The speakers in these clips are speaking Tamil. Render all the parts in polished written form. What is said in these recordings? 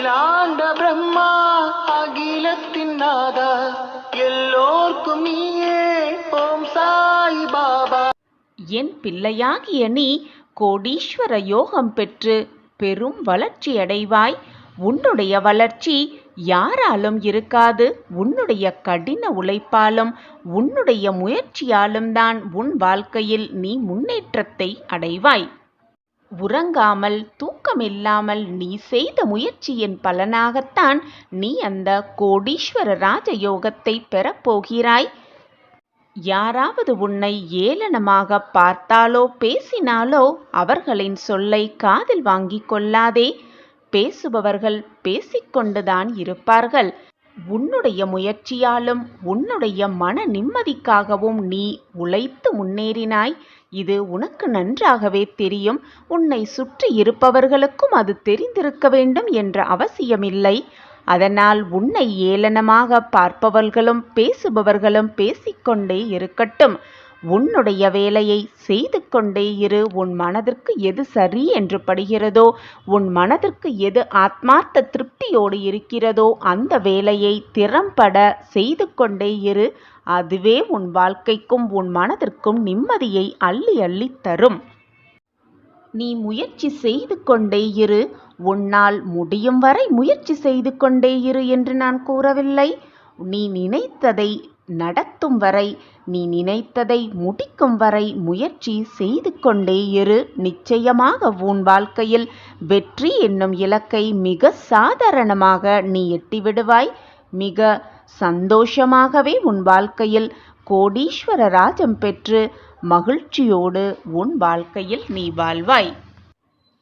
அகிலாண்ட பிரம்மா அகிலத்தின் நாதா எல்லோர்க்கும் நீயே ஓம் சாய் பாபா. என் பிள்ளையாகிய நீ கோடீஸ்வர யோகம் பெற்று பெரும் வளர்ச்சி அடைவாய். உன்னுடைய வளர்ச்சி யாராலும் இருக்காது. உன்னுடைய கடின உழைப்பாலும் உன்னுடைய முயற்சியாலும் தான் உன் வாழ்க்கையில் நீ முன்னேற்றத்தை அடைவாய். உறங்காமல் தூக்கமில்லாமல் நீ செய்த முயற்சியின் பலனாகத்தான் நீ அந்த கோடீஸ்வர ராஜயோகத்தை பெறப்போகிறாய். யாராவது உன்னை ஏளனமாக பார்த்தாலோ பேசினாலோ அவர்களின் சொல்லை காதில் வாங்கிக் கொள்ளாதே. பேசுபவர்கள் பேசிக்கொண்டுதான் இருப்பார்கள். உன்னுடைய முயற்சியாலும் உன்னுடைய மன நிம்மதிக்காகவும் நீ உழைத்து முன்னேறினாய். இது உனக்கு நன்றாகவே தெரியும். உன்னை சுற்றி இருப்பவர்களுக்கும் அது தெரிந்திருக்க வேண்டும் என்ற அவசியமில்லை. அதனால் உன்னை ஏளனமாக பார்ப்பவர்களும் பேசுபவர்களும் பேசிக்கொண்டே இருக்கட்டும். உன்னுடைய வேலையை செய்து கொண்டே இரு. உன் மனதிற்கு எது சரி என்று படுகிறதோ, உன் மனதிற்கு எது ஆத்மார்த்த திருப்தியோடு இருக்கிறதோ அந்த வேலையை திறம்பட செய்து கொண்டே இரு. அதுவே உன் வாழ்க்கைக்கும் உன் மனதிற்கும் நிம்மதியை அள்ளி அள்ளி தரும். நீ முயற்சி செய்து கொண்டே இரு. உன்னால் முடியும் வரை முயற்சி செய்து கொண்டே இரு என்று நான் கூறவில்லை. நீ நினைத்ததை நடத்தும் வரை, நீ நினைத்ததை முடிக்கும் வரை முயற்சி செய்து கொண்டே இரு. நிச்சயமாக உன் வாழ்க்கையில் வெற்றி என்னும் இலக்கை மிக சாதாரணமாக நீ எட்டிவிடுவாய். மிக சந்தோஷமாகவே உன் வாழ்க்கையில் கோடீஸ்வர ராஜம் பெற்று மகிழ்ச்சியோடு உன் வாழ்க்கையில் நீ வாழ்வாய்.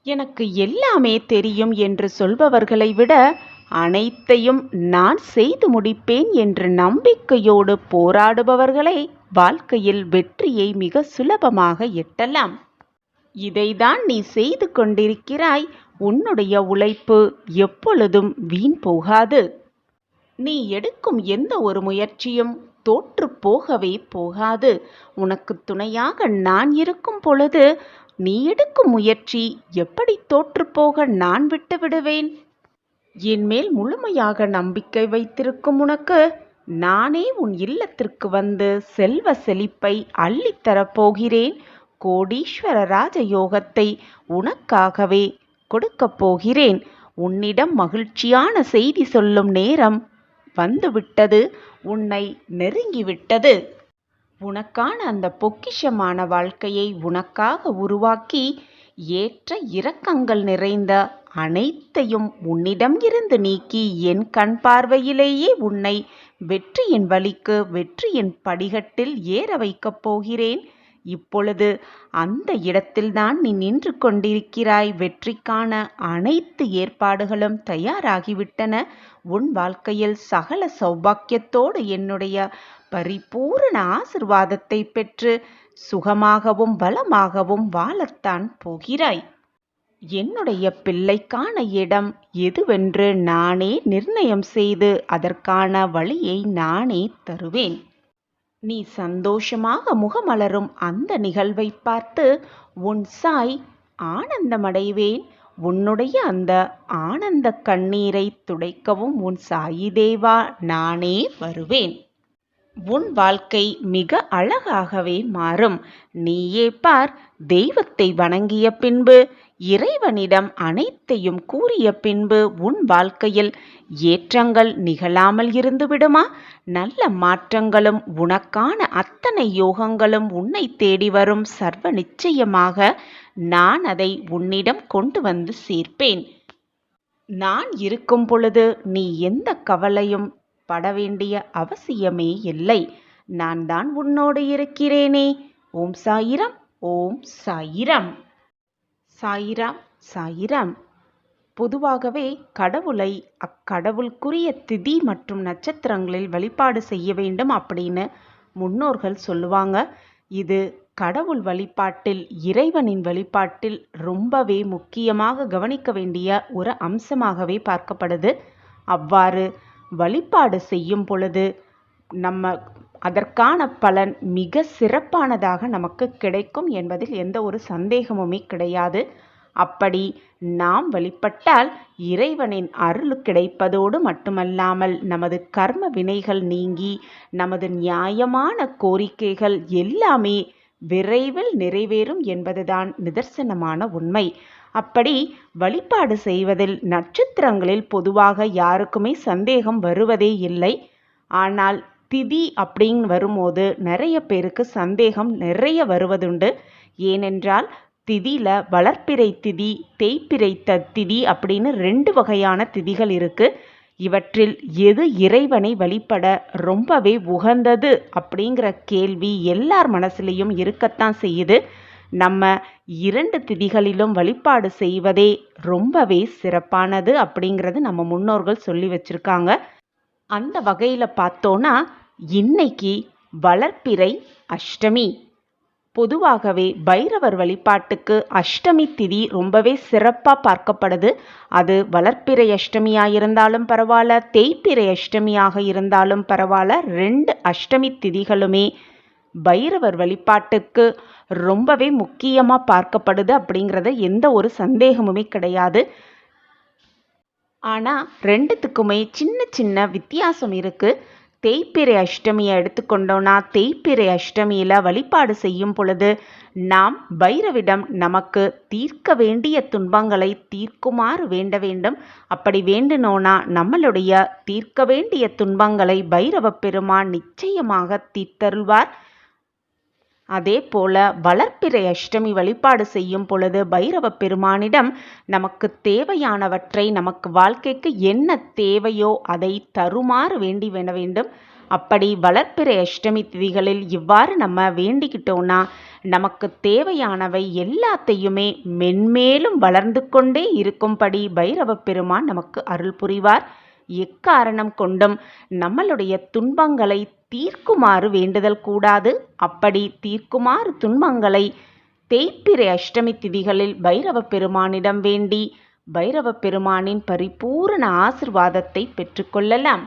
எனக்கு எல்லாமே தெரியும் என்று சொல்பவர்களை விட அனைத்தையும் நான் செய்து முடிப்பேன் என்று நம்பிக்கையோடு போராடுபவர்களே வாழ்க்கையில் வெற்றியை மிக சுலபமாக எட்டலாம். இதைதான் நீ செய்து கொண்டிருக்கிறாய். உன்னுடைய உழைப்பு எப்பொழுதும் வீண் போகாது. நீ எடுக்கும் எந்த ஒரு முயற்சியும் தோற்று போகவே போகாது. உனக்கு துணையாக நான் இருக்கும் பொழுது நீ எடுக்கும் முயற்சி எப்படி தோற்று போக நான் விட்டு விடுவேன்? என் மேல் முழுமையாக நம்பிக்கை வைத்திருக்கும் உனக்கு நானே உன் இல்லத்திற்கு வந்து செல்வ செழிப்பை அள்ளித்தரப்போகிறேன். கோடீஸ்வர ராஜயோகத்தை உனக்காகவே கொடுக்கப் போகிறேன். உன்னிடம் மகிழ்ச்சியான செய்தி சொல்லும் நேரம் வந்துவிட்டது. உன்னை நெருங்கிவிட்டது. உனக்கான அந்த பொக்கிஷமான வாழ்க்கையை உனக்காக உருவாக்கி ஏற்ற இரக்கங்கள் நிறைந்த அனைத்தையும் உன்னிடம் இருந்து நீக்கி என் கண் பார்வையிலேயே உன்னை வெற்றியின் வழிக்கு வெற்றியின் படிகட்டில் ஏற வைக்கப் போகிறேன். இப்பொழுது அந்த இடத்தில்தான் நீ நின்று கொண்டிருக்கிறாய். வெற்றிக்கான அனைத்து ஏற்பாடுகளும் தயாராகிவிட்டன. உன் வாழ்க்கையில் சகல சௌபாக்கியத்தோடு என்னுடைய பரிபூரண ஆசிர்வாதத்தை பெற்று சுகமாகவும் வளமாகவும் வாழத்தான் போகிறாய். என்னுடைய பிள்ளைக்கான இடம் எதுவென்று நானே நிர்ணயம் செய்து அதற்கான வழியை நானே தருவேன். நீ சந்தோஷமாக முகமலரும் அந்த நிகழ்வை பார்த்து உன் சாய் ஆனந்தமடைவேன். உன்னுடைய அந்த ஆனந்த கண்ணீரை துடைக்கவும் உன் சாயி தேவா நானே வருவேன். உன் வாழ்க்கை மிக அழகாகவே மாறும். நீயே பார், தெய்வத்தை வணங்கிய பின்பு இறைவனிடம் அனைத்தையும் கூறிய பின்பு உன் வாழ்க்கையில் ஏற்றங்கள் நிகழாமல் இருந்து விடுமா? நல்ல மாற்றங்களும் உனக்கான அத்தனை யோகங்களும் உன்னை தேடி வரும். சர்வ நிச்சயமாக நான் அதை உன்னிடம் கொண்டு வந்து சேர்ப்பேன். நான் இருக்கும் பொழுது நீ எந்த கவலையும் பட வேண்டிய அவசியமே இல்லை. நான் தான் உன்னோடு இருக்கிறேனே. ஓம் சாயிரம், ஓம் சாயிரம். சாயிராம் சாயிராம். பொதுவாகவே கடவுளை அக்கடவுளுக்குரிய திதி மற்றும் நட்சத்திரங்களில் வழிபாடு செய்ய வேண்டும் அப்படின்னு முன்னோர்கள் சொல்லுவாங்க. இது கடவுள் வழிபாட்டில், இறைவனின் வழிபாட்டில் ரொம்பவே முக்கியமாக கவனிக்க வேண்டிய ஒரு அம்சமாகவே பார்க்கப்படுது. அவ்வாறு வழிபாடு செய்யும் பொழுது அதற்கான பலன் மிக சிறப்பானதாக நமக்கு கிடைக்கும் என்பதில் எந்த ஒரு சந்தேகமுமே கிடையாது. அப்படி நாம் வழிபட்டால் இறைவனின் அருள் கிடைப்பதோடு மட்டுமல்லாமல் நமது கர்ம வினைகள் நீங்கி நமது நியாயமான கோரிக்கைகள் எல்லாமே விரைவில் நிறைவேறும் என்பதுதான் நிதர்சனமான உண்மை. அப்படி வழிபாடு செய்வதில் நட்சத்திரங்களில் பொதுவாக யாருக்குமே சந்தேகம் வருவதே இல்லை. ஆனால் திதி அப்படின்னு வரும்போது நிறைய பேருக்கு சந்தேகம் நிறைய வருவதுண்டு. ஏனென்றால் திதியில் வளர்ப்பிறை திதி, தேய்பிறை திதி அப்படின்னு 2 வகையான திதிகள் இருக்குது. இவற்றில் எது இறைவனை வழிபட ரொம்பவே உகந்தது அப்படிங்கிற கேள்வி எல்லார் மனசுலேயும் இருக்கத்தான் செய்யுது. நம்ம 2 திதிகளிலும் வழிபாடு செய்வதே ரொம்பவே சிறப்பானது அப்படிங்கிறது நம்ம முன்னோர்கள் சொல்லி வச்சுருக்காங்க. அந்த வகையில் பார்த்தோன்னா இன்னைக்கு வளர்ப்பிறை அஷ்டமி. பொதுவாகவே பைரவர் வழிபாட்டுக்கு அஷ்டமி திதி ரொம்பவே சிறப்பாக பார்க்கப்படுது. அது வளர்ப்பிறை அஷ்டமியாக இருந்தாலும் பரவாயில்ல, தேய்பிறை அஷ்டமியாக இருந்தாலும் பரவாயில்ல, 2 அஷ்டமி திதிகளுமே பைரவர் வழிபாட்டுக்கு ரொம்பவே முக்கியமாக பார்க்கப்படுது அப்படிங்கிறத எந்த ஒரு சந்தேகமுமே கிடையாது. ஆனால் 2த்துக்குமே சின்ன சின்ன வித்தியாசம் இருக்குது. தேய்பிறை அஷ்டமியை எடுத்துக்கொண்டோன்னா தேய்பிறை அஷ்டமியில் வழிபாடு செய்யும் பொழுது நாம் பைரவிடம் நமக்கு தீர்க்க வேண்டிய துன்பங்களை தீர்க்குமாறு வேண்ட வேண்டும். அப்படி வேண்டினோன்னா நம்மளுடைய தீர்க்க வேண்டிய துன்பங்களை பைரவ பெருமான் நிச்சயமாக தீர்த்தருள்வார். அதே போல வளர்ப்பிறை அஷ்டமி வழிபாடு செய்யும் பொழுது பைரவ பெருமானிடம் நமக்கு தேவையானவற்றை, நமக்கு வாழ்க்கைக்கு என்ன தேவையோ அதை தருமாறு வேண்டி வேண வேண்டும். அப்படி வளர்ப்பிறை அஷ்டமி திதிகளில் இவ்வாறு நம்ம வேண்டிக்கிட்டோன்னா நமக்கு தேவையானவை எல்லாத்தையுமே மென்மேலும் வளர்ந்து கொண்டே இருக்கும்படி பைரவ பெருமான் நமக்கு அருள் புரிவார். எக்காரணம் கொண்டும் நம்மளுடைய துன்பங்களை தீர்க்குமாறு வேண்டுதல் கூடாது. அப்படி தீர்க்குமாறு துன்பங்களை தேய்பிறை அஷ்டமி திதிகளில் பைரவ பெருமானிடம் வேண்டி பைரவ பெருமானின் பரிபூரண ஆசிர்வாதத்தை பெற்றுக்கொள்ளலாம்.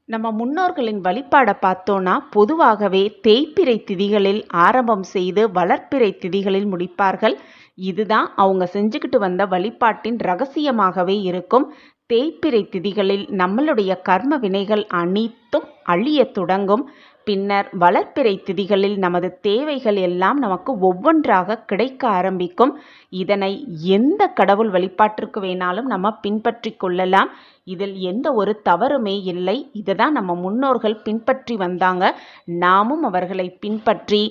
நம்ம முன்னோர்களின் வழிபாடை பார்த்தோன்னா பொதுவாகவே தேய்பிறை திதிகளில் ஆரம்பம் செய்து வளர்ப்பிறை திதிகளில் முடிப்பார்கள். இதுதான் அவங்க செஞ்சுக்கிட்டு வந்த வழிபாட்டின் ரகசியமாகவே இருக்கும். தேய்பிறை திதிகளில் நம்மளுடைய கர்ம வினைகள் அனைத்தும் அழிய தொடங்கும். பின்னர் வளர்ப்பிறை திதிகளில் நமது தேவைகள் எல்லாம் நமக்கு ஒவ்வொன்றாக கிடைக்க ஆரம்பிக்கும். இதனை எந்த கடவுள் வழிபாட்டிற்கு வேணாலும் நம்ம பின்பற்றி கொள்ளலாம். இதில் எந்த ஒரு தவறுமே இல்லை. இதை தான் நம்ம முன்னோர்கள் பின்பற்றி வந்தாங்க. நாமும் அவர்களை பின்பற்றி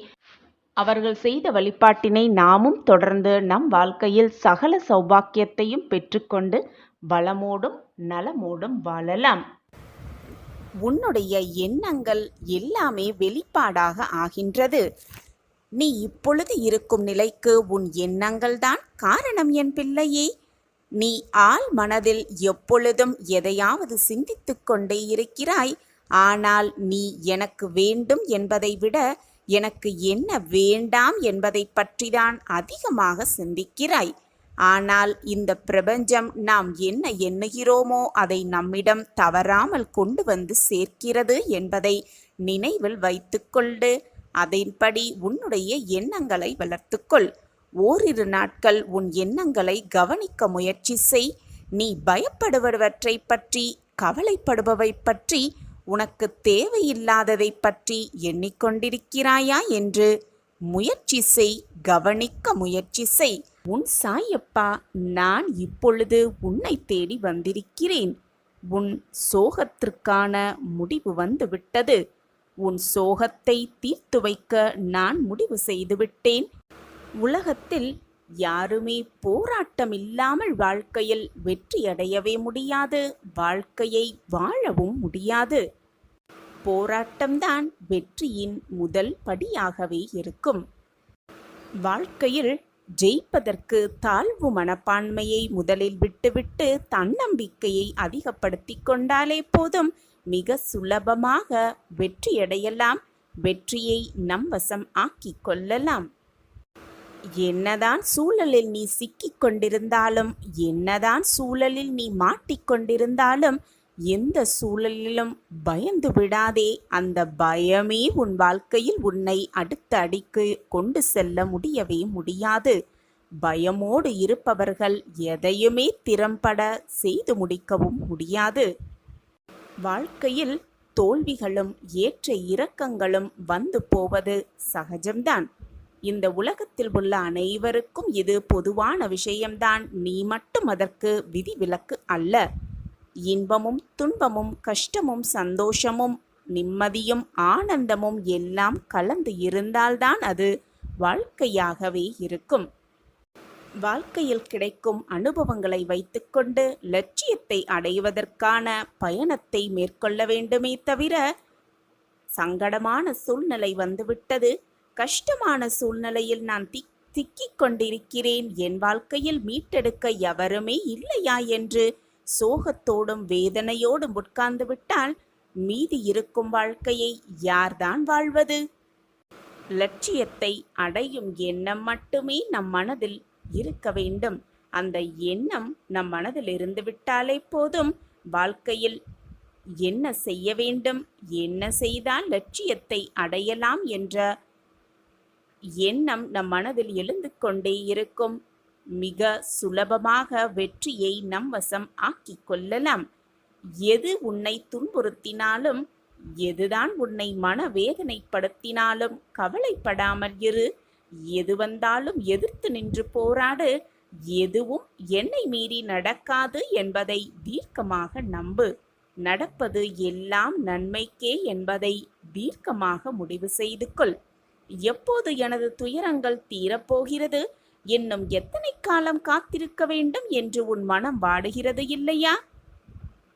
அவர்கள் செய்த வழிபாட்டினை நாமும் தொடர்ந்து நம் வாழ்க்கையில் சகல சௌபாக்கியத்தையும் பெற்றுக்கொண்டு வளமோடும் நலமோடும் வாழலாம். உன்னுடைய எண்ணங்கள் எல்லாமே வெளிப்பாடாக ஆகின்றது. நீ இப்பொழுது இருக்கும் நிலைக்கு உன் எண்ணங்கள் தான் காரணம் என் பிள்ளையே. நீ ஆள் மனதில் எப்பொழுதும் எதையாவது சிந்தித்து கொண்டே இருக்கிறாய். ஆனால் நீ எனக்கு வேண்டும் என்பதை விட எனக்கு என்ன வேண்டாம் என்பதை பற்றிதான் அதிகமாக சிந்திக்கிறாய். ஆனால் இந்த பிரபஞ்சம் நாம் என்ன எண்ணுகிறோமோ அதை நம்மிடம் தவறாமல் கொண்டு வந்து சேர்க்கிறது என்பதை நினைவில் வைத்துக்கொண்டு அதன்படி உன்னுடைய எண்ணங்களை வளர்த்துக்கொள். ஓரிரு நாட்கள் உன் எண்ணங்களை கவனிக்க முயற்சி செய். நீ பயப்படுபவற்றை பற்றி, கவலைப்படுபவை பற்றி, உனக்கு தேவையில்லாததை பற்றி எண்ணிக்கொண்டிருக்கிறாயா என்று முயற்சி செய், கவனிக்க முயற்சி செய். உன் சாயப்பா நான் இப்பொழுது உன்னை தேடி வந்திருக்கிறேன். உன் சோகத்திற்கான முடிவு வந்துவிட்டது. உன் சோகத்தை தீர்த்து வைக்க நான் முடிவு செய்துவிட்டேன். உலகத்தில் யாருமே போராட்டம் இல்லாமல் வாழ்க்கையில் வெற்றியடையவே முடியாது. வாழ்க்கையை வாழவும் முடியாது. போராட்டம்தான் வெற்றியின் முதல் படியாகவே இருக்கும். வாழ்க்கையில் ஜெயிப்பதற்கு தாழ்வு மனப்பான்மையை முதலில் விட்டுவிட்டு தன்னம்பிக்கையை அதிகப்படுத்தி கொண்டாலே போதும். மிக சுலபமாக வெற்றியடையலாம். வெற்றியை நம் வசம் ஆக்கிக் கொள்ளலாம். என்னதான் சூழலில் நீ சிக்கிக் கொண்டிருந்தாலும், என்னதான் சூழலில் நீ மாட்டிக்கொண்டிருந்தாலும், எந்த சூழலிலும் பயந்து விடாதே. அந்த பயமே உன் வாழ்க்கையில் உன்னை அடுத்த அடிக்கு கொண்டு செல்ல முடியவே முடியாது. பயமோடு இருப்பவர்கள் எதையுமே திறம்பட செய்து முடிக்கவும் முடியாது. வாழ்க்கையில் தோல்விகளும் ஏற்ற இறக்கங்களும் வந்து போவது சகஜம்தான். இந்த உலகத்தில் உள்ள அனைவருக்கும் இது பொதுவான விஷயம்தான். நீ மட்டும் அதற்கு விதிவிலக்கு அல்ல. இன்பமும் துன்பமும் கஷ்டமும் சந்தோஷமும் நிம்மதியும் ஆனந்தமும் எல்லாம் கலந்து இருந்தால்தான் அது வாழ்க்கையாகவே இருக்கும். வாழ்க்கையில் கிடைக்கும் அனுபவங்களை வைத்துக்கொண்டு லட்சியத்தை அடைவதற்கான பயணத்தை மேற்கொள்ள வேண்டுமே தவிர, சங்கடமான சூழ்நிலை வந்துவிட்டது, கஷ்டமான சூழ்நிலையில் நான் திக்கிக் கொண்டிருக்கிறேன், என் வாழ்க்கையில் மீட்டெடுக்க எவருமே இல்லையா என்று சோகத்தோடும் வேதனையோடும் உட்கார்ந்து விட்டால் மீதி இருக்கும் வாழ்க்கையை யார்தான் வாழ்வது? லட்சியத்தை அடையும் எண்ணம் மட்டுமே நம் மனதில் இருக்க வேண்டும். அந்த எண்ணம் நம் மனதில் இருந்துவிட்டாலே போதும். வாழ்க்கையில் என்ன செய்ய வேண்டும், என்ன செய்தால் லட்சியத்தை அடையலாம் என்ற எண்ணம் நம் மனதில் எழுந்து கொண்டே இருக்கும். மிக சுலபமாக வெற்றியை நம் வசம் ஆக்கிக் கொள்ளலாம். எது உன்னை துன்புறுத்தினாலும், எதுதான் உன்னை மனவேதனைப்படுத்தினாலும் கவலைப்படாமல் இரு. எது வந்தாலும் எதிர்த்து நின்று போராடு. எதுவும் என்னை மீறி நடக்காது என்பதை தீர்க்கமாக நம்பு. நடப்பது எல்லாம் நன்மைக்கே என்பதை தீர்க்கமாக முடிவு செய்து கொள். எப்போது எனது துயரங்கள் தீரப்போகிறது, இன்னும் எத்தனை காலம் காத்திருக்க வேண்டும் என்று உன் மனம் வாடுகிறது இல்லையா?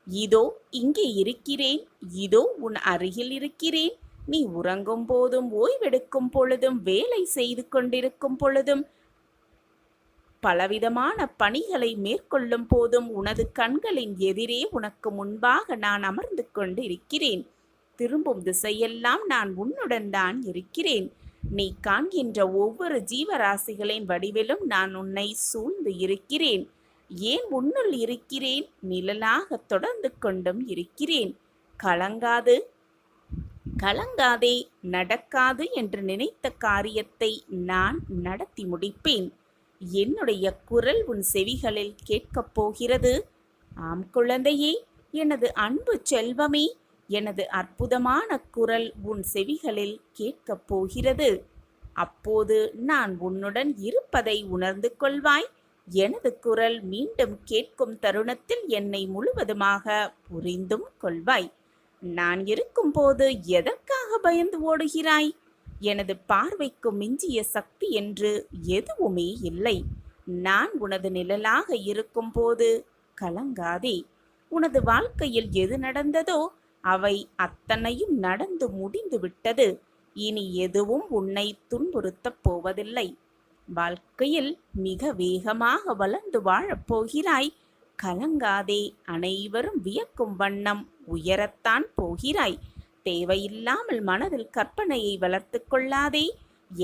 இதோ இங்கே இருக்கிறேன், இதோ உன் அருகில் இருக்கிறேன். நீ உறங்கும் போதும், ஓய்வெடுக்கும் பொழுதும், வேலை செய்து கொண்டிருக்கும் பொழுதும், பலவிதமான பணிகளை மேற்கொள்ளும் போதும் உனது கண்களின் எதிரே உனக்கு முன்பாக நான் அமர்ந்து கொண்டு இருக்கிறேன். திரும்பும் திசையெல்லாம் நான் உன்னுடன் தான் இருக்கிறேன். நீ காண்கின்ற ஒவ்வொரு ஜீவராசிகளின் வடிவிலும் நான் உன்னை சூழ்ந்து இருக்கிறேன். ஏன் உன்னுள் இருக்கிறேன், நிழலாக தொடர்ந்து கொண்டும் இருக்கிறேன். கலங்காது, கலங்காதே, நடக்காது என்று நினைத்த காரியத்தை நான் நடத்தி முடிப்பேன். என்னுடைய குரல் உன் செவிகளில் கேட்கப் போகிறது. ஆம் குழந்தையே, எனது அன்பு செல்வமே, எனது அற்புதமான குரல் உன் செவிகளில் கேட்கப் போகிறது. அப்போது நான் உன்னுடன் இருப்பதை உணர்ந்து கொள்வாய். எனது குரல் மீண்டும் கேட்கும் தருணத்தில் என்னை முழுவதுமாக புரிந்தும் கொள்வாய். நான் இருக்கும்போது எதற்காக பயந்து ஓடுகிறாய்? எனது பார்வைக்கு மிஞ்சிய சக்தி என்று எதுவுமே இல்லை. நான் உனது நிழலாக இருக்கும்போது கலங்காதே. உனது வாழ்க்கையில் எது நடந்ததோ அவை அத்தனையும் நடந்து முடிந்து விட்டது. இனி எதுவும் உன்னை துன்புறுத்தப் போவதில்லை. வாழ்க்கையில் மிக வேகமாக வளர்ந்து வாழப்போகிறாய். கலங்காதே. அனைவரும் வியக்கும் வண்ணம் உயரத்தான் போகிறாய். தேவையில்லாமல் மனதில் கற்பனையை வளர்த்து கொள்ளாதே.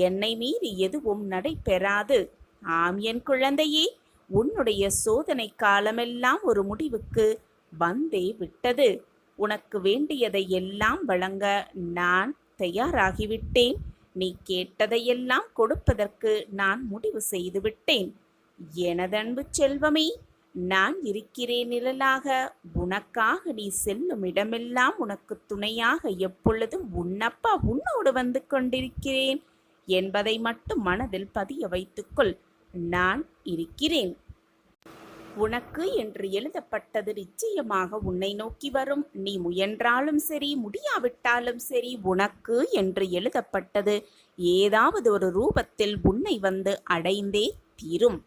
என்னை மீறி எதுவும் நடைபெறாது. ஆம் என் குழந்தையே, உன்னுடைய சோதனை காலமெல்லாம் ஒரு முடிவுக்கு வந்தே விட்டது. உனக்கு வேண்டியதை எல்லாம் வழங்க நான் தயாராகிவிட்டேன். நீ கேட்டதையெல்லாம் கொடுப்பதற்கு நான் முடிவு செய்துவிட்டேன். எனதன்பு செல்வமே, நான் இருக்கிறேன் நிழலாக. உனக்காக நீ செல்லும் இடமெல்லாம் உனக்கு துணையாக எப்பொழுதும் உன்னப்பா உன்னோடு வந்து கொண்டிருக்கிறேன் என்பதை மட்டும் மனதில் பதிய வைத்துக்கொள். நான் இருக்கிறேன். உனக்கு என்று எழுதப்பட்டது நிச்சயமாக உன்னை நோக்கி வரும். நீ முயன்றாலும் சரி, முடியாவிட்டாலும் சரி, உனக்கு என்று எழுதப்பட்டது ஏதாவது ஒரு ரூபத்தில் உன்னை வந்து அடைந்தே தீரும்.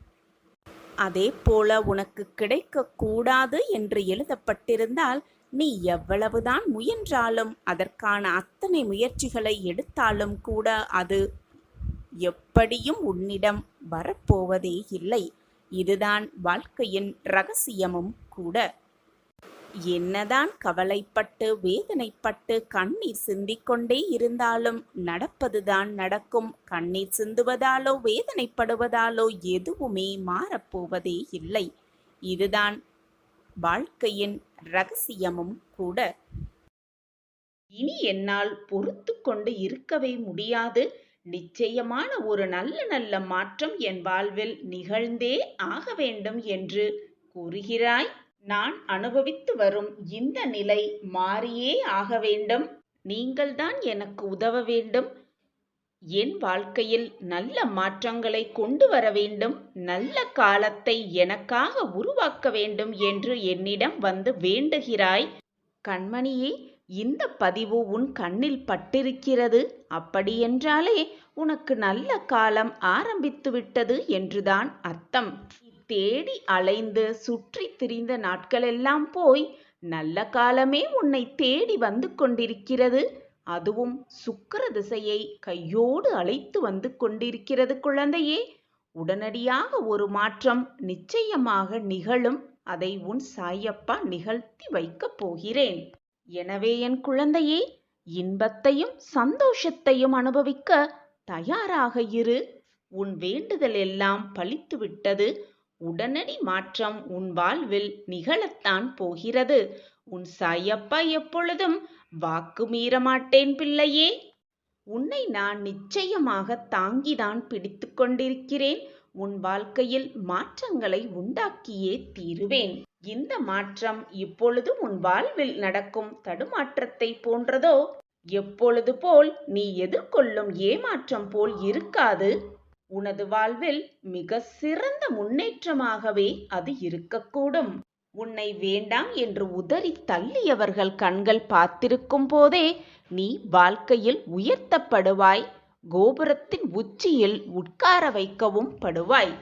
அதே போல உனக்கு கிடைக்கக்கூடாது என்று எழுதப்பட்டிருந்தால் நீ எவ்வளவுதான் முயன்றாலும், அதற்கான அத்தனை முயற்சிகளை எடுத்தாலும் கூட அது எப்படியும் உன்னிடம் வரப்போவதே இல்லை. இதுதான் வாழ்க்கையின் ரகசியமும் கூட. என்னதான் கவலைப்பட்டு வேதனைப்பட்டு கண்ணீர் சிந்திக்கொண்டே இருந்தாலும் நடப்பதுதான் நடக்கும். கண்ணீர் சிந்துவதாலோ வேதனைப்படுவதாலோ எதுவுமே மாறப்போவதே இல்லை. இதுதான் வாழ்க்கையின் ரகசியமும் கூட. இனி என்னால் பொறுத்து கொண்டு இருக்கவே முடியாது. நிச்சயமான ஒரு நல்ல நல்ல மாற்றம் என் வாழ்வில் நிகழ்ந்தே ஆக வேண்டும் என்று கூறுகிறாய். நான் அனுபவித்து வரும் இந்த நிலை மாறியே ஆக வேண்டும். நீங்கள்தான் எனக்கு உதவ வேண்டும். என் வாழ்க்கையில் நல்ல மாற்றங்களை கொண்டு வர வேண்டும். நல்ல காலத்தை எனக்காக உருவாக்க வேண்டும் என்று என்னிடம் வந்து வேண்டுகிறாய். கண்மணியே, இந்த பதிவு உன் கண்ணில் பட்டிருக்கிறது. அப்படியென்றாலே உனக்கு நல்ல காலம் ஆரம்பித்து விட்டது என்றுதான் அர்த்தம். தேடி அலைந்து சுற்றி திரிந்த நாட்களெல்லாம் போய் நல்ல காலமே உன்னை தேடி வந்து கொண்டிருக்கிறது. அதுவும் சுக்கிர திசையை கையோடு அழைத்து வந்து கொண்டிருக்கிறது குழந்தையே. உடனடியாக ஒரு மாற்றம் நிச்சயமாக நிகழும். அதை உன் சாயப்பா நிகழ்த்தி வைக்கப் போகிறேன். எனவே என் குழந்தையே, இன்பத்தையும் சந்தோஷத்தையும் அனுபவிக்க தயாராக இரு. உன் வேண்டுதல் எல்லாம் பலித்துவிட்டது. உடனடி மாற்றம் உன் வாழ்வில் நிகழத்தான் போகிறது. உன் சாயப்பா எப்பொழுதும் வாக்கு மீற மாட்டேன் பிள்ளையே. உன்னை நான் நிச்சயமாக தாங்கிதான் பிடித்து கொண்டிருக்கிறேன். உன் வாழ்க்கையில் மாற்றங்களை உண்டாக்கியே தீருவேன். இந்த மாற்றம் இப்பொழுது உன் வாழ்வில் நடக்கும் தடுமாற்றத்தை போன்றதோ? எப்பொழுது போல் நீ எதிர்கொள்ளும் ஏமாற்றம் போல் இருக்காது. உனது வாழ்வில் மிக சிறந்த முன்னேற்றமாகவே அது இருக்கக்கூடும். உன்னை வேண்டாம் என்று உதறி தள்ளியவர்கள் கண்கள் பார்த்திருக்கும் போதே நீ வாழ்க்கையில் உயர்த்தப்படுவாய். கோபுரத்தின் உச்சியில் உட்கார வைக்கவும் படுவாய்.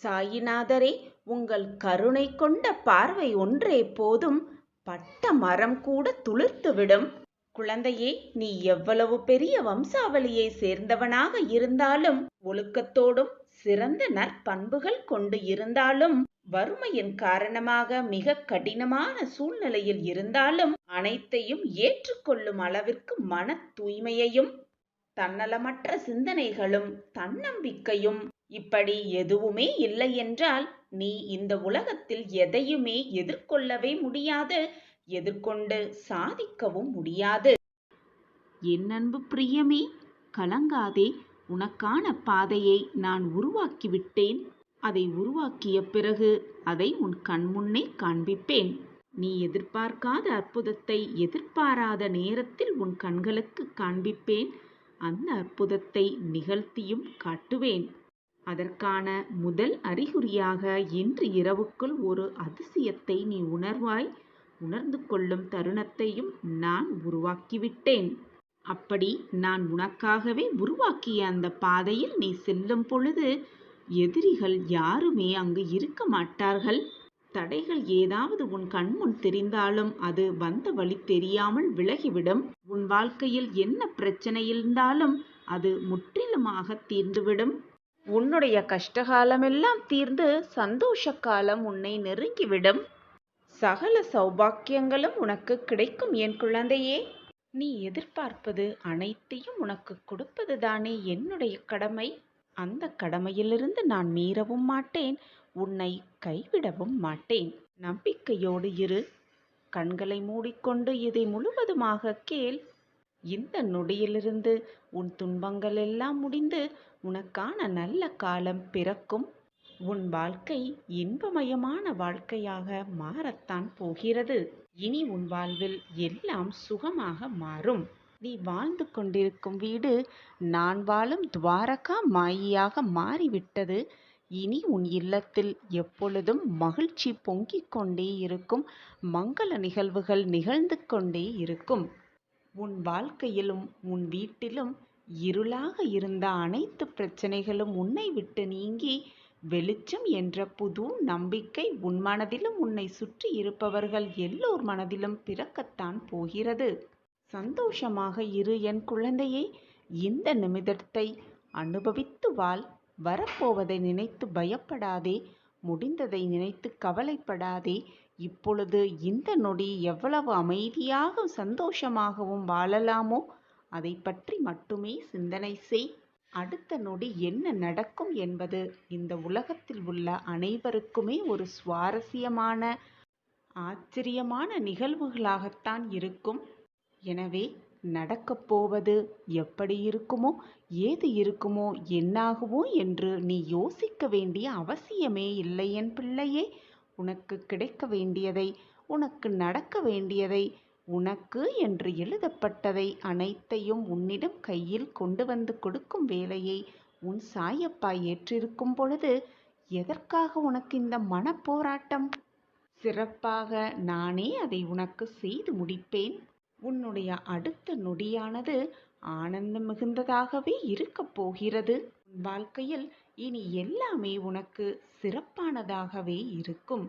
சாயிநாதரே, உங்கள் கருணை கொண்ட பார்வை ஒன்றே போதும். பட்ட மரம் கூட துளிர்த்துவிடும். குழந்தையே, நீ எவ்வளவு பெரிய வம்சாவளியை சேர்ந்தவனாக இருந்தாலும், ஒழுக்கத்தோடும் சிறந்த நற்பண்புகள் கொண்டு இருந்தாலும், வறுமையின் காரணமாக மிக கடினமான சூழ்நிலையில் இருந்தாலும் அனைத்தையும் ஏற்றுக்கொள்ளும் அளவிற்கு மன தூய்மையையும் தன்னலமற்ற சிந்தனைகளும் தன்னம்பிக்கையும் இப்படி எதுவுமே இல்லை என்றால் நீ இந்த உலகத்தில் எதையுமே எதிர்கொள்ளவே முடியாது. எதிர்கொண்டு சாதிக்கவும் முடியாது. என் அன்பு பிரியமே, கலங்காதே. உனக்கான பாதையை நான் உருவாக்கிவிட்டேன். அதை உருவாக்கிய பிறகு அதை உன் கண்முன்னே காண்பிப்பேன். நீ எதிர்பார்க்காத அற்புதத்தை எதிர்பாராத நேரத்தில் உன் கண்களுக்கு காண்பிப்பேன். அந்த அற்புதத்தை நிகழ்த்தியும் காட்டுவேன். அதற்கான முதல் அறிகுறியாக இன்று இரவுக்குள் ஒரு அதிசயத்தை நீ உணர்வாய். உணர்ந்து கொள்ளும் தருணத்தையும் நான் உருவாக்கிவிட்டேன். அப்படி நான் உனக்காகவே உருவாக்கிய அந்த பாதையில் நீ செல்லும் பொழுது எதிரிகள் யாருமே அங்கு இருக்க மாட்டார்கள். தடைகள் ஏதாவது உன் கண்முன் தெரிந்தாலும் அது வந்த வழி தெரியாமல் விலகிவிடும். உன் வாழ்க்கையில் என்ன பிரச்சனை இருந்தாலும் அது முற்றிலுமாக தீர்ந்துவிடும். உன்னுடைய கஷ்டகாலமெல்லாம் தீர்ந்து சந்தோஷ காலம் உன்னை நெருங்கிவிடும். சகல சௌபாக்கியங்களும் உனக்கு கிடைக்கும் என் குழந்தையே. நீ எதிர்பார்ப்பது அனைத்தையும் உனக்கு கொடுப்பதுதானே என்னுடைய கடமை. அந்த கடமையிலிருந்து நான் மீறவும் மாட்டேன். உன்னை கைவிடவும் மாட்டேன். நம்பிக்கையோடு இரு. கண்களை மூடிக்கொண்டு இதை முழுவதுமாக கேள். இந்த நொடியிலிருந்து உன் துன்பங்கள் எல்லாம் முடிந்து உனக்கான நல்ல காலம் பிறக்கும். உன் வாழ்க்கை இன்பமயமான வாழ்க்கையாக மாறத்தான் போகிறது. இனி உன் வாழ்வில் எல்லாம் சுகமாக மாறும். நீ வாழ்ந்து கொண்டிருக்கும் வீடு நான் வாழும் துவாரகா மாயியாக மாறிவிட்டது. இனி உன் இல்லத்தில் எப்பொழுதும் மகிழ்ச்சி பொங்கிக் கொண்டே இருக்கும். மங்கள நிகழ்வுகள் நிகழ்ந்து கொண்டே இருக்கும். உன் வாழ்க்கையிலும் உன் வீட்டிலும் இருளாக இருந்த அனைத்து பிரச்சனைகளும் உன்னை விட்டு நீங்கி வெளிச்சம் என்ற புது நம்பிக்கை உன் மனதிலும் உன்னை சுற்றி இருப்பவர்கள் எல்லோர் மனதிலும் பிறக்கத்தான் போகிறது. சந்தோஷமாக இரு என் குழந்தையே. இந்த நிமிடத்தை அனுபவித்து வாழ். வரப்போவதை நினைத்து பயப்படாதே. முடிந்ததை நினைத்து கவலைப்படாதே. இப்பொழுது இந்த நொடி எவ்வளவு அமைதியாக சந்தோஷமாகவும் வாழலாமோ அதை பற்றி மட்டுமே சிந்தனை செய். அடுத்த நொடி என்ன நடக்கும் என்பது இந்த உலகத்தில் உள்ள அனைவருக்குமே ஒரு சுவாரஸ்யமான ஆச்சரியமான நிகழ்வுகளாகத்தான் இருக்கும். எனவே நடக்கப் போவது எப்படி இருக்குமோ, ஏது இருக்குமோ, என்னாகுமோ என்று நீ யோசிக்க வேண்டிய அவசியமே இல்லை என் பிள்ளையே. உனக்கு கிடைக்க வேண்டியதை, உனக்கு நடக்க வேண்டியதை, உனக்கு என்று எழுதப்பட்டதை அனைத்தையும் உன்னிடம் கையில் கொண்டு வந்து கொடுக்கும் வேலையை உன் சாயப்பா ஏற்றிருக்கும் பொழுது எதற்காக உனக்கு இந்த மனப்போராட்டம்? சிறப்பாக நானே அதை உனக்கு செய்து முடிப்பேன். உன்னுடைய அடுத்த நொடியானது ஆனந்தம் மிகுந்ததாகவே இருக்கப் போகிறது. உன் வாழ்க்கையில் இனி எல்லாமே உனக்கு சிறப்பானதாகவே இருக்கும்.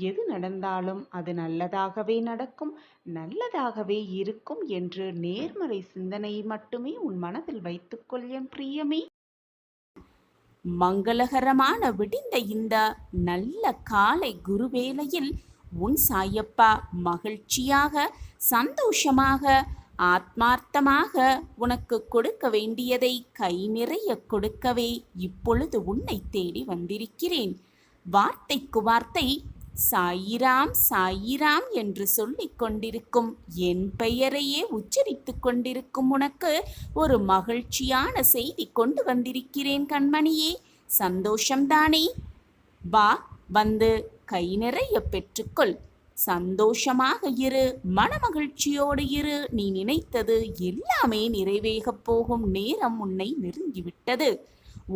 எது நடந்தாலும் அது நல்லதாகவே நடக்கும், நல்லதாகவே இருக்கும் என்று நேர்மறை சிந்தனையை மட்டுமே உன் மனதில் வைத்துக்கொள் என் பிரியமே. மங்களகரமான விடிந்த இந்த நல்ல காலை குருவேளையில் உன் சாயப்பா மகிழ்ச்சியாக, சந்தோஷமாக, ஆத்மார்த்தமாக உனக்கு கொடுக்க வேண்டியதை கை நிறைய கொடுக்கவே இப்பொழுது உன்னை தேடி வந்திருக்கிறேன். வார்த்தைக்கு வார்த்தை சாயிராம் சாயிராம் என்று சொல்லிக் கொண்டிருக்கும் என் பெயரையே உச்சரித்து கொண்டிருக்கும் உனக்கு ஒரு மகிழ்ச்சியான செய்தி கொண்டு வந்திருக்கிறேன் கண்மணியே. சந்தோஷம்தானே? வா, வந்து கை நிறைய பெற்றுக்கொள். சந்தோஷமாக இரு, மனமகிழ்ச்சியோடு இரு. நீ நினைத்தது எல்லாமே நிறைவேகப் போகும் நேரம் உன்னை நெருங்கிவிட்டது.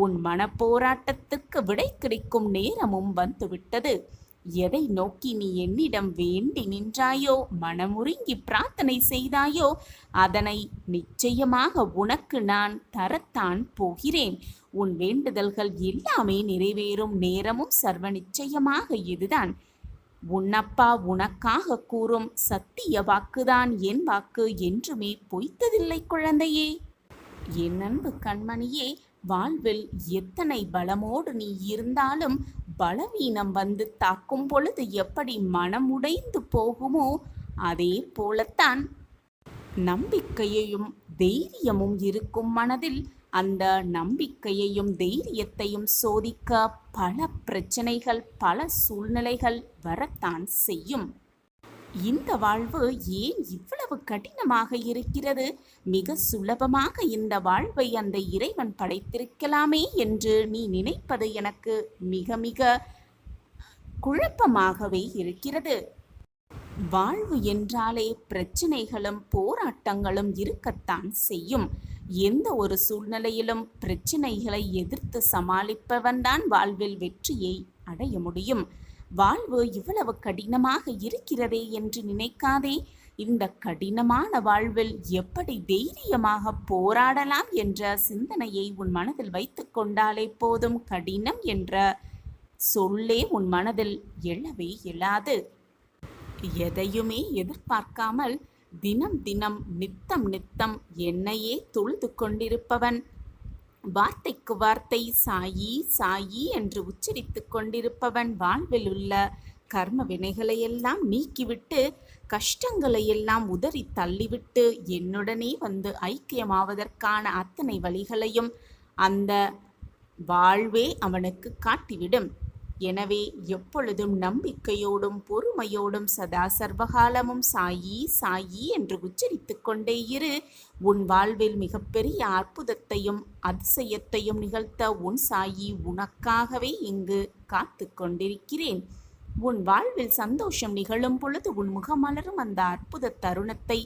உன் மனப்போராட்டத்துக்கு விடை கிடைக்கும் நேரமும் வந்துவிட்டது. எதை நோக்கி நீ என்னிடம் வேண்டி நின்றாயோ, மனமுருங்கி பிரார்த்தனை செய்தாயோ, அதனை நிச்சயமாக உனக்கு நான் தரத்தான் போகிறேன். உன் வேண்டுதல்கள் எல்லாமே நிறைவேறும் நேரமும் சர்வ நிச்சயமாக இதுதான். உன்னப்பா உனக்காக கூறும் சத்திய வாக்குதான் என் வாக்கு, என்றுமே பொய்த்ததில்லை குழந்தையே. என் அன்பு கண்மணியே, வாழ்வில் எத்தனை பலமோடு நீ இருந்தாலும் பலவீனம் வந்து தாக்கும் பொழுது எப்படி மனமுடைந்து போகுமோ, அதே போலத்தான் நம்பிக்கையையும் தைரியமும் இருக்கும் மனதில் அந்த நம்பிக்கையையும் தைரியத்தையும் சோதிக்க பல பிரச்சனைகள், பல சூழ்நிலைகள் வரத்தான் செய்யும். இந்த வாழ்வு ஏன் இவ்வளவு கடினமாக இருக்கிறது? மிக சுலபமாக இந்த வாழ்வை அந்த இறைவன் படைத்திருக்கலாமே என்று நீ நினைப்பது எனக்கு மிக மிக குழப்பமாகவே இருக்கிறது. வாழ்வு என்றாலே பிரச்சனைகளும் போராட்டங்களும் இருக்கத்தான் செய்யும். எந்த ஒரு சூழ்நிலையிலும் பிரச்சனைகளை எதிர்த்து சமாளிப்பவன்தான் வாழ்வில் வெற்றியை அடைய முடியும். வாழ்வு இவ்வளவு கடினமாக இருக்கிறதே என்று நினைக்காதே. இந்த கடினமான வாழ்வில் எப்படி தைரியமாக போராடலாம் என்ற சிந்தனையை உன் மனதில் வைத்து கொண்டாலே போதும். கடினம் என்ற சொல்லே உன் மனதில் எழவே எழாது. எதையுமே எதிர்பார்க்காமல் தினம் தினம் நித்தம் நித்தம் என்னையே தொழுது கொண்டிருப்பவன், வார்த்தைக்கு வார்த்தை சாயி சாயி என்று உச்சரித்து கொண்டிருப்பவன், வாழ்வில் உள்ள கர்ம வினைகளையெல்லாம் நீக்கிவிட்டு கஷ்டங்களையெல்லாம் உதறி தள்ளிவிட்டு என்னுடனே வந்து ஐக்கியமாவதற்கான அத்தனை வழிகளையும் அந்த வாழ்வே அவனுக்கு காட்டிவிடும். எனவே எப்பொழுதும் நம்பிக்கையோடும் பொறுமையோடும் சதா சர்வகாலமும் சாயி சாயி என்று உச்சரித்து கொண்டே இரு. உன் வாழ்வில் மிகப்பெரிய அற்புதத்தையும் அதிசயத்தையும் நிகழ்த்த உன் சாயி உனக்காகவே இங்கு காத்து கொண்டிருக்கிறேன். உன் வாழ்வில் சந்தோஷம் நிகழும் பொழுது உன் முகம் மலரும் அந்த அற்புத தருணத்தை,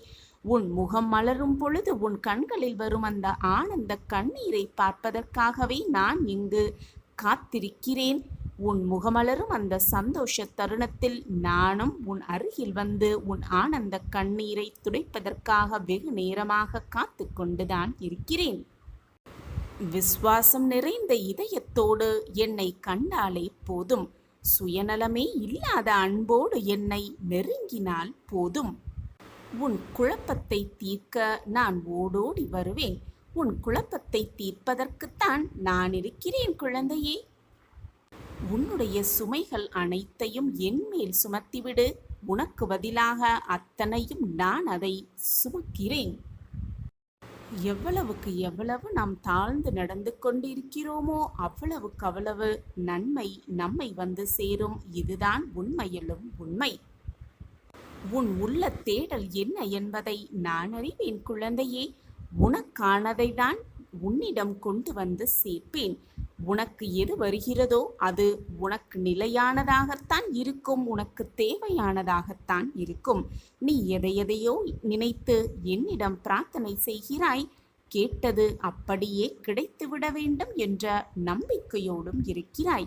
உன் முகம் மலரும் பொழுது உன் கண்களில் வரும் அந்த ஆனந்த கண்ணீரை பார்ப்பதற்காகவே நான் இங்கு காத்திருக்கிறேன். உன் முகமலரும் அந்த சந்தோஷ தருணத்தில் நானும் உன் அருகில் வந்து உன் ஆனந்த கண்ணீரை துடைப்பதற்காக வெகு நேரமாக காத்து கொண்டுதான் இருக்கிறேன். விசுவாசம் நிறைந்த இதயத்தோடு என்னை கண்டாலே போதும். சுயநலமே இல்லாத அன்போடு என்னை நெருங்கினால் போதும். உன் குழப்பத்தை தீர்க்க நான் ஓடோடி வருவேன். உன் குழப்பத்தை தீர்ப்பதற்குத்தான் நான் இருக்கிறேன் குழந்தையே. உன்னுடைய சுமைகள் அனைத்தையும் என் மேல் சுமத்திவிடு. உனக்கு பதிலாக அத்தனையும் நான் அதை சுமக்கிறேன். எவ்வளவுக்கு எவ்வளவு நாம் தாழ்ந்து நடந்து கொண்டிருக்கிறோமோ அவ்வளவுக்கு அவ்வளவு நன்மை நம்மை வந்து சேரும். இதுதான் உண்மையிலும் உண்மை. உன் உள்ள தேடல் என்ன என்பதை நான் அறிவேன் குழந்தையே. உனக்கானதை தான் உன்னிடம் கொண்டு வந்து சேர்ப்பேன். உனக்கு எது வருகிறதோ அது உனக்கு நிலையானதாகத்தான் இருக்கும், உனக்கு தேவையானதாகத்தான் இருக்கும். நீ எதையெதையோ நினைத்து என்னிடம் பிரார்த்தனை செய்கிறாய். கேட்டது அப்படியே கிடைத்துவிட வேண்டும் என்ற நம்பிக்கையோடும் இருக்கிறாய்.